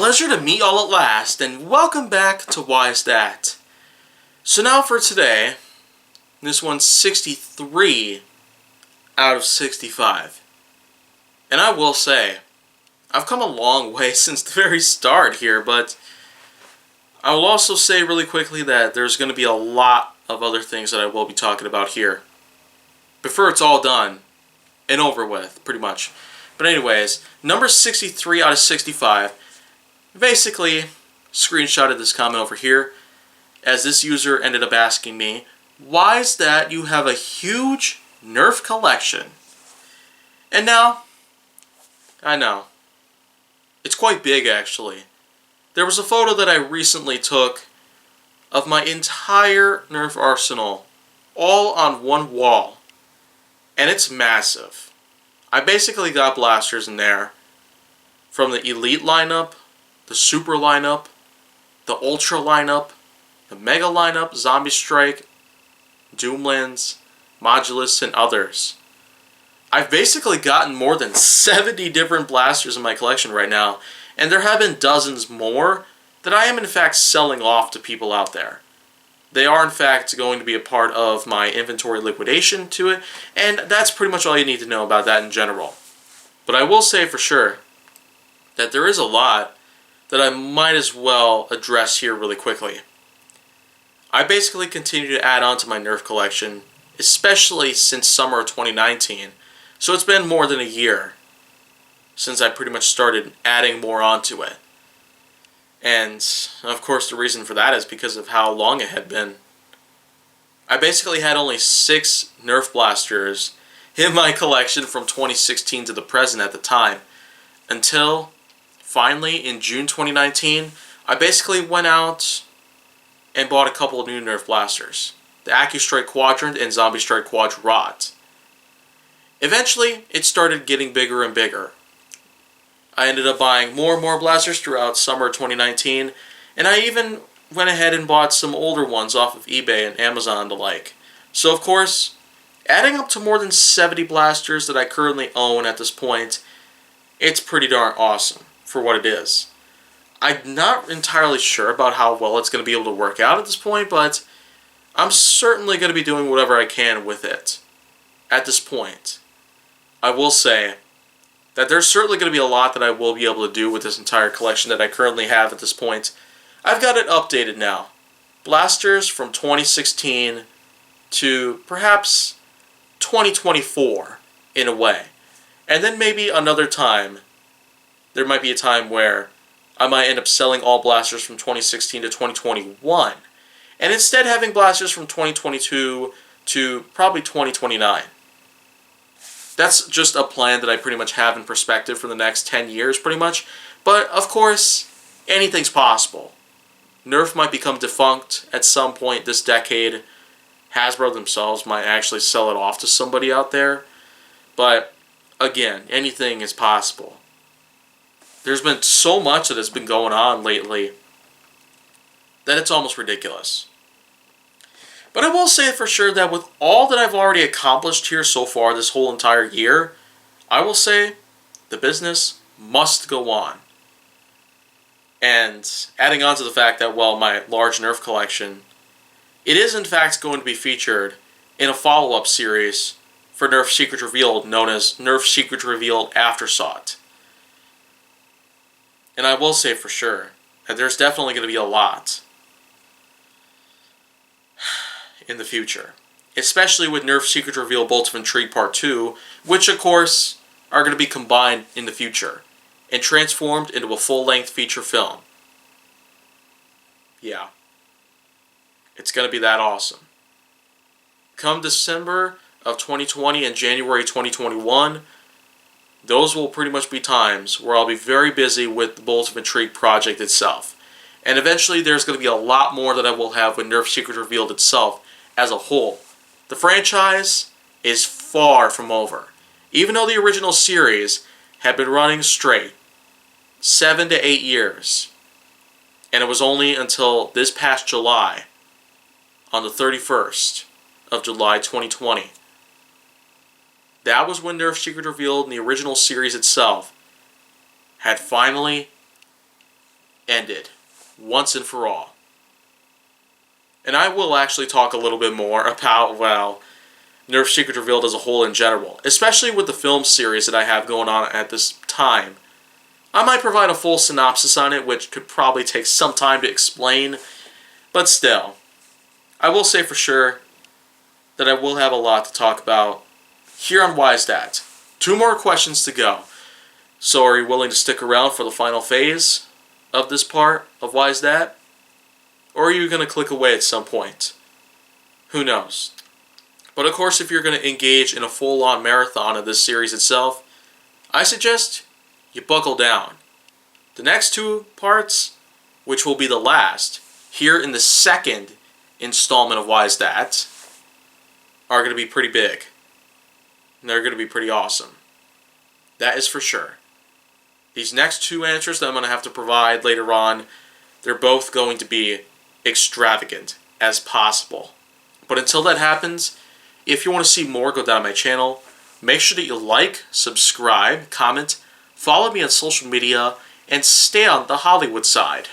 Pleasure to meet y'all at last, and welcome back to Why Is That? So now for today, this one's 63 out of 65. And I will say, I've come a long way since the very start here, but I will also say really quickly that there's going to be a lot of other things that I will be talking about here before it's all done and over with, pretty much. But anyways, number 63 out of 65. Basically, screenshotted this comment over here, as this user ended up asking me, why is that you have a huge Nerf collection? And now, I know, it's quite big actually. There was a photo that I recently took of my entire Nerf arsenal, all on one wall, and it's massive. I basically got blasters in there from the Elite lineup, the Super lineup, the Ultra lineup, the Mega lineup, Zombie Strike, Doomlands, Modulus, and others. I've basically gotten more than 70 different blasters in my collection right now, and there have been dozens more that I am in fact selling off to people out there. They are in fact going to be a part of my inventory liquidation to it, and that's pretty much all you need to know about that in general. But I will say for sure that there is a lot that I might as well address here really quickly. I basically continue to add on to my Nerf collection, especially since summer of 2019, so it's been more than a year since I pretty much started adding more onto it. And of course the reason for that is because of how long it had been. I basically had only 6 Nerf blasters in my collection from 2016 to the present at the time, until finally in June 2019 I basically went out and bought a couple of new Nerf blasters, the AccuStrike Quadrant and Zombie Strike Quadrat. Eventually it started getting bigger and bigger. I ended up buying more and more blasters throughout summer 2019, and I even went ahead and bought some older ones off of eBay and Amazon and the like. So of course, adding up to more than 70 blasters that I currently own at this point, it's pretty darn awesome for what it is. I'm not entirely sure about how well it's going to be able to work out at this point, but I'm certainly going to be doing whatever I can with it at this point. I will say that there's certainly going to be a lot that I will be able to do with this entire collection that I currently have at this point. I've got it updated now. Blasters from 2016 to perhaps 2024 in a way. And then maybe another time, there might be a time where I might end up selling all blasters from 2016 to 2021. And instead having blasters from 2022 to probably 2029. That's just a plan that I pretty much have in perspective for the next 10 years pretty much. But of course, anything's possible. Nerf might become defunct at some point this decade. Hasbro themselves might actually sell it off to somebody out there. But again, anything is possible. There's been so much that has been going on lately that it's almost ridiculous. But I will say for sure that with all that I've already accomplished here so far this whole entire year, I will say the business must go on. And adding on to the fact that, well, my large Nerf collection, it is in fact going to be featured in a follow-up series for Nerf Secret Revealed known as Nerf Secret Revealed Aftersought. And I will say for sure that there's definitely going to be a lot in the future. Especially with Nerf Secret Reveal Bolts of Intrigue Part 2, which of course are going to be combined in the future and transformed into a full-length feature film. Yeah. It's going to be that awesome. Come December of 2020 and January 2021, those will pretty much be times where I'll be very busy with the Bolts of Intrigue project itself. And eventually there's going to be a lot more that I will have with Nerf Secret Revealed itself as a whole. The franchise is far from over. Even though the original series had been running straight 7 to 8 years. And it was only until this past July, on the 31st of July 2020, that was when Nerf Secret Revealed in the original series itself had finally ended once and for all. And I will actually talk a little bit more about, well, Nerf Secret Revealed as a whole in general, especially with the film series that I have going on at this time. I might provide a full synopsis on it, which could probably take some time to explain, but still, I will say for sure that I will have a lot to talk about here on Why Is That. 2 more questions to go. So are you willing to stick around for the final phase of this part of Why Is That? Or are you going to click away at some point? Who knows? But of course, if you're going to engage in a full-on marathon of this series itself, I suggest you buckle down. The next 2 parts, which will be the last, here in the second installment of Why Is That, are going to be pretty big. And they're going to be pretty awesome. That is for sure. These next 2 answers that I'm going to have to provide later on, they're both going to be extravagant as possible. But until that happens, if you want to see more go down my channel, make sure that you like, subscribe, comment, follow me on social media, and stay on the Hollywood side.